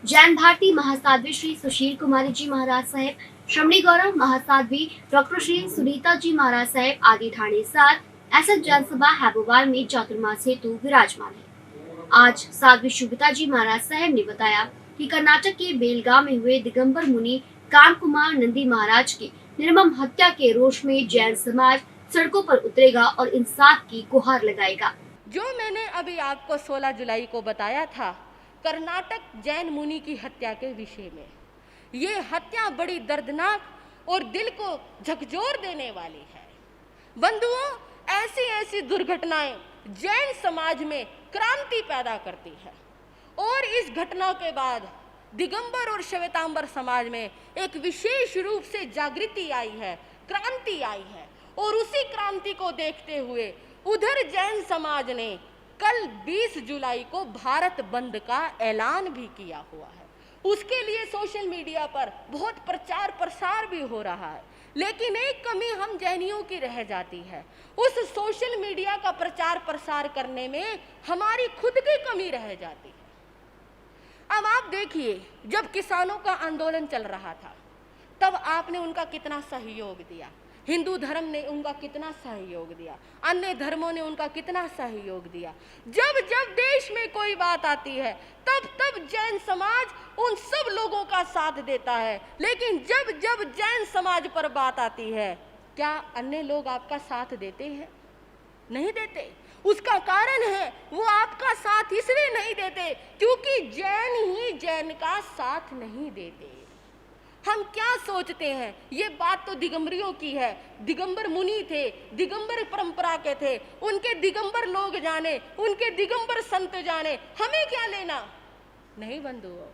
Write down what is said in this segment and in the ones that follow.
जैन भारती महासाध्वी श्री सुशील कुमारी जी महाराज साहेब, श्रमणी गौरव महासाध्वी doctor Shri Sunita ji महाराज साहेब आदि धारणे साथ SF Jain सभा हैबोवाल में चातुर्मास हेतु विराजमान है। आज साध्वी शुभिता जी महाराज साहेब ने बताया कि कर्नाटक के बेलगांव में हुए दिगंबर मुनि काम कुमार नंदी महाराज की निर्मम हत्या के रोष में जैन समाज सड़कों पर उतरेगा और इंसाफ की गुहार लगाएगा। जो मैंने अभी आपको 16 जुलाई को बताया था कर्नाटक जैन मुनि की हत्या के विषय में, ये हत्या बड़ी दर्दनाक और दिल को झकझोर देने वाली है। बंधुओं, ऐसी ऐसी दुर्घटनाएं जैन समाज में क्रांति पैदा करती है और इस घटना के बाद दिगंबर और श्वेतांबर समाज में एक विशेष रूप से जागृति आई है, क्रांति आई है। और उसी क्रांति को देखते हुए उधर जैन समाज ने कल 20 जुलाई को भारत बंद का ऐलान भी किया हुआ है। उसके लिए सोशल मीडिया पर बहुत प्रचार प्रसार भी हो रहा है, लेकिन एक कमी हम जैनियों की रह जाती है। उस सोशल मीडिया का प्रचार प्रसार करने में हमारी खुद की कमी रह जाती है। अब आप देखिए, जब किसानों का आंदोलन चल रहा था तब आपने उनका कितना सहयोग दिया, हिंदू धर्म ने उनका कितना सहयोग दिया, अन्य धर्मों ने उनका कितना सहयोग दिया। जब जब देश में कोई बात आती है तब तब जैन समाज उन सब लोगों का साथ देता है, लेकिन जब जब जैन समाज पर बात आती है, क्या अन्य लोग आपका साथ देते हैं? नहीं देते। उसका कारण है वो आपका साथ इसलिए नहीं देते क्योंकि जैन ही जैन का साथ नहीं देते। हम क्या सोचते हैं, ये बात तो दिगंबरियों की है, दिगंबर मुनि थे, दिगंबर परंपरा के थे, उनके दिगंबर लोग जाने, उनके दिगंबर संत जाने, हमें क्या लेना। नहीं बंधुओं,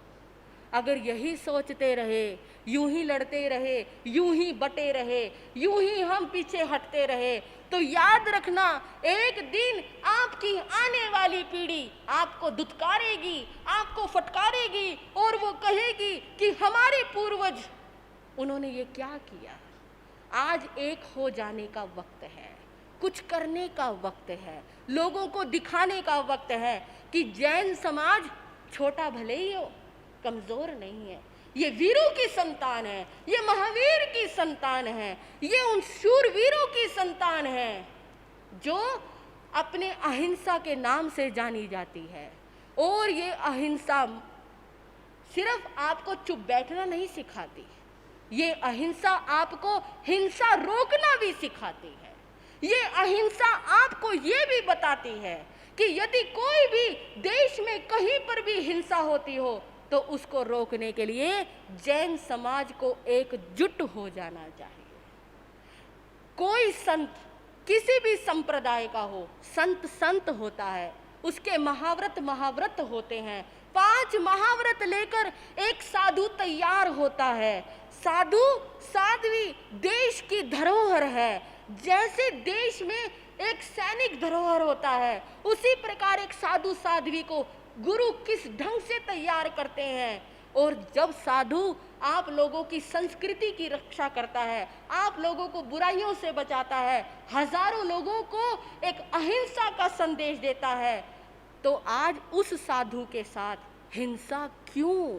अगर यही सोचते रहे, यूं ही लड़ते रहे, यूं ही बटे रहे, यूं ही हम पीछे हटते रहे, तो याद रखना एक दिन आपकी आने वाली पीढ़ी आपको दुत्कारेगी, आपको फटकारेगी और वो कहेगी कि हमारे पूर्वज उन्होंने ये क्या किया। आज एक हो जाने का वक्त है, कुछ करने का वक्त है, लोगों को दिखाने का वक्त है कि जैन समाज छोटा भले ही हो, कमजोर नहीं है। ये वीरों की संतान है, ये महावीर की संतान है, ये उन शूरवीरों की संतान है जो अपने अहिंसा के नाम से जानी जाती है। और ये अहिंसा सिर्फ आपको चुप बैठना नहीं सिखाती, ये अहिंसा आपको हिंसा रोकना भी सिखाती है। ये अहिंसा आपको ये भी बताती है कि यदि कोई भी देश में कहीं पर भी हिंसा होती हो तो उसको रोकने के लिए जैन समाज को एकजुट हो जाना चाहिए। कोई संत किसी भी संप्रदाय का हो, संत संत होता है, उसके महाव्रत होते हैं। 5 महाव्रत लेकर एक साधु तैयार होता है। साधु साध्वी देश की धरोहर है। जैसे देश में एक सैनिक धरोहर होता है, उसी प्रकार एक साधु साध्वी को गुरु किस ढंग से तैयार करते हैं। और जब साधु आप लोगों की संस्कृति की रक्षा करता है, आप लोगों को बुराइयों से बचाता है, हजारों लोगों को एक अहिंसा का संदेश देता है, तो आज उस साधु के साथ हिंसा क्यों?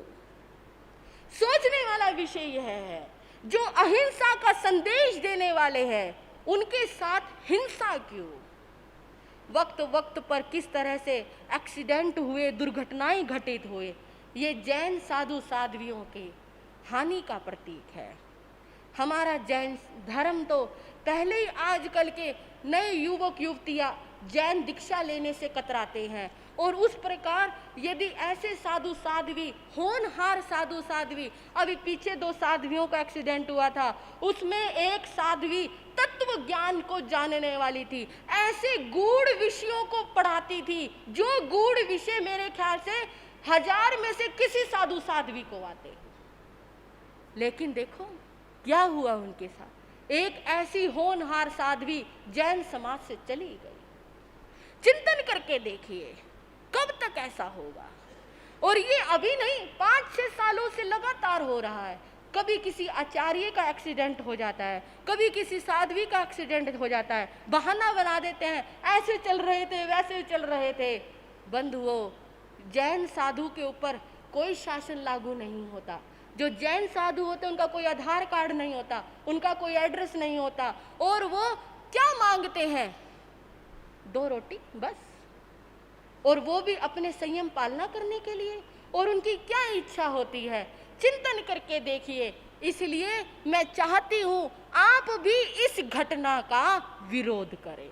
सोचने वाला विषय यह है, जो अहिंसा का संदेश देने वाले हैं उनके साथ हिंसा क्यों? वक्त वक्त पर किस तरह से एक्सीडेंट हुए, दुर्घटनाएं घटित हुए, ये जैन साधु साध्वियों की हानि का प्रतीक है। हमारा जैन धर्म तो पहले ही आजकल के नए युवक युवतियां जैन दीक्षा लेने से कतराते हैं, और उस प्रकार यदि ऐसे साधु साध्वी, होनहार साधु साध्वी, अभी पीछे 2 साध्वियों का एक्सीडेंट हुआ था, उसमें एक साध्वी तत्व ज्ञान को जानने वाली थी, ऐसे गूढ़ विषयों को पढ़ाती थी जो गूढ़ विषय मेरे ख्याल से 1000 में से किसी साधु साध्वी को आते। लेकिन देखो क्या हुआ उनके साथ, एक ऐसी होनहार साध्वी जैन समाज से चली गई। चिंतन करके देखिए कब तक ऐसा होगा। और ये अभी नहीं, 5-6 सालों से लगातार हो रहा है। कभी किसी आचार्य का एक्सीडेंट हो जाता है, कभी किसी साध्वी का एक्सीडेंट हो जाता है, बहाना बना देते हैं, ऐसे चल रहे थे, वैसे चल रहे थे। बंधुओं, जैन साधु के ऊपर कोई शासन लागू नहीं होता। जो जैन साधु होते हैं उनका कोई आधार कार्ड नहीं होता, उनका कोई एड्रेस नहीं होता, और वो क्या मांगते हैं? 2 रोटी बस, और वो भी अपने संयम पालना करने के लिए। और उनकी क्या इच्छा होती है, चिंतन करके देखिए। इसलिए मैं चाहती हूं आप भी इस घटना का विरोध करें।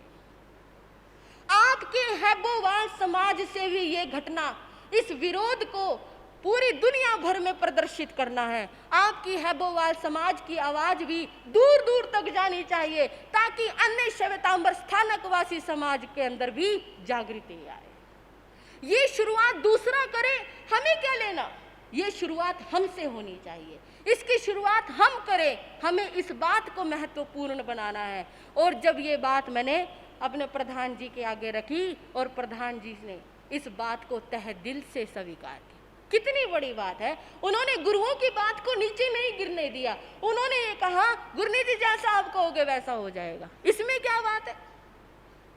आपके हैबोवाल समाज से भी ये घटना, इस विरोध को पूरी दुनिया भर में प्रदर्शित करना है। आपकी हैबोवाल समाज की आवाज भी दूर दूर तक जानी चाहिए, ताकि अन्य श्वेतांबर स्थानकवासी समाज के अंदर भी जागृति आए। ये शुरुआत दूसरा करे, हमें क्या लेना? ये शुरुआत हमसे होनी चाहिए, इसकी शुरुआत हम करें। हमें इस बात को महत्वपूर्ण बनाना है। और जब ये बात मैंने अपने प्रधान जी के आगे रखी और प्रधान जी ने इस बात को तहे दिल से स्वीकार किया, कितनी बड़ी बात है। उन्होंने गुरुओं की बात को नीचे नहीं गिरने दिया। उन्होंने ये कहा, गुरुजी जैसा आप कहोगे वैसा हो जाएगा। इसमें क्या बात है?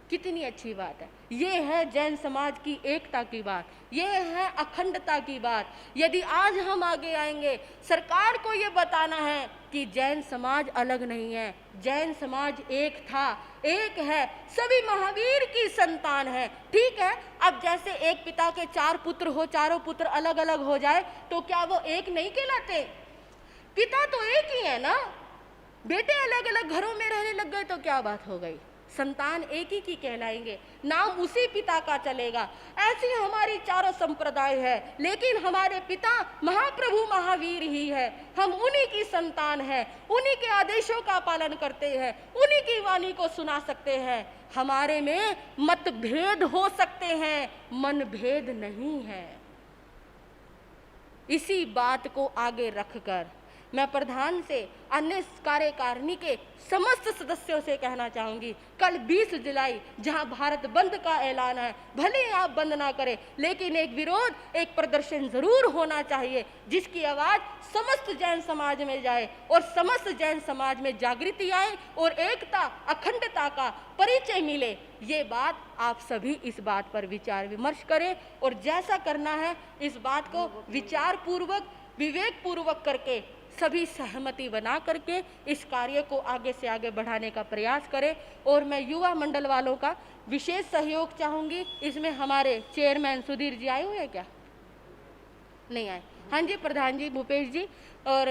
कितनी अच्छी बात है। ये है जैन समाज की एकता की बात, ये है अखंडता की बात। यदि आज हम आगे आएंगे, सरकार को ये बताना है कि जैन समाज अलग नहीं है, जैन समाज एक था, एक है, सभी महावीर की संतान है। ठीक है, अब जैसे एक पिता के 4 पुत्र हो, चारों पुत्र अलग अलग हो जाए तो क्या वो एक नहीं कहलाते? पिता तो एक ही है ना। बेटे अलग अलग घरों में रहने लग गए तो क्या बात हो गई? संतान एक ही की कहलाएंगे, नाम उसी पिता का चलेगा। ऐसी हमारी चारों संप्रदाय है, लेकिन हमारे पिता महाप्रभु महावीर ही है। हम उन्हीं की संतान है, उन्हीं के आदेशों का पालन करते हैं, उन्हीं की वाणी को सुना सकते हैं। हमारे में मतभेद हो सकते हैं, मनभेद नहीं है। इसी बात को आगे रखकर मैं प्रधान से, अन्य कार्यकारिणी के समस्त सदस्यों से कहना चाहूंगी, कल 20 जुलाई जहां भारत बंद का ऐलान है, भले ही आप बंद ना करें, लेकिन एक विरोध, एक प्रदर्शन जरूर होना चाहिए, जिसकी आवाज समस्त जैन समाज में जाए और समस्त जैन समाज में जागृति आए और एकता, अखंडता का परिचय मिले। ये बात आप सभी इस बात पर विचार विमर्श करें और जैसा करना है इस बात को विचार पूर्वक, विवेक पूर्वक करके, सभी सहमति बना करके इस कार्य को आगे से आगे बढ़ाने का प्रयास करें। और मैं युवा मंडल वालों का विशेष सहयोग चाहूँगी। इसमें हमारे चेयरमैन सुधीर जी आए हुए हैं क्या? नहीं आए? हाँ जी, प्रधान जी भूपेश जी, और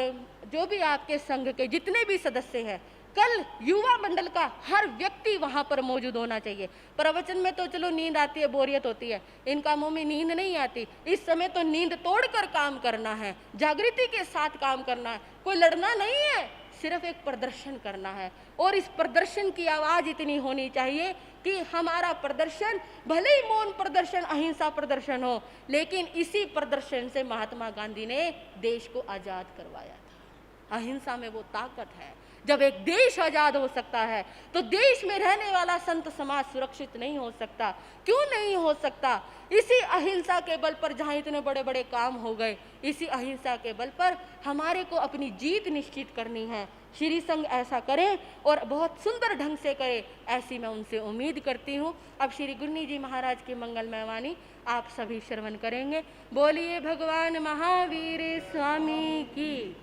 जो भी आपके संघ के जितने भी सदस्य हैं, कल युवा मंडल का हर व्यक्ति वहां पर मौजूद होना चाहिए। प्रवचन में तो चलो नींद आती है, बोरियत होती है, इन कामों में नींद नहीं आती। इस समय तो नींद तोड़कर काम करना है, जागृति के साथ काम करना है, कोई लड़ना नहीं है, सिर्फ एक प्रदर्शन करना है। और इस प्रदर्शन की आवाज इतनी होनी चाहिए कि हमारा प्रदर्शन भले ही मौन प्रदर्शन, अहिंसा प्रदर्शन हो, लेकिन इसी प्रदर्शन से महात्मा गांधी ने देश को आजाद करवाया था। अहिंसा में वो ताकत है। जब एक देश आजाद हो सकता है तो देश में रहने वाला संत समाज सुरक्षित नहीं हो सकता। क्यों नहीं हो सकता? इसी अहिंसा के बल पर जहाँ इतने बड़े बड़े काम हो गए, इसी अहिंसा के बल पर हमारे को अपनी जीत निश्चित करनी है। श्री संघ ऐसा करें और बहुत सुंदर ढंग से करे, ऐसी मैं उनसे उम्मीद करती हूँ। अब श्री गुन्नी जी महाराज की मंगलमय वाणी आप सभी श्रवण करेंगे। बोलिए भगवान महावीर स्वामी की।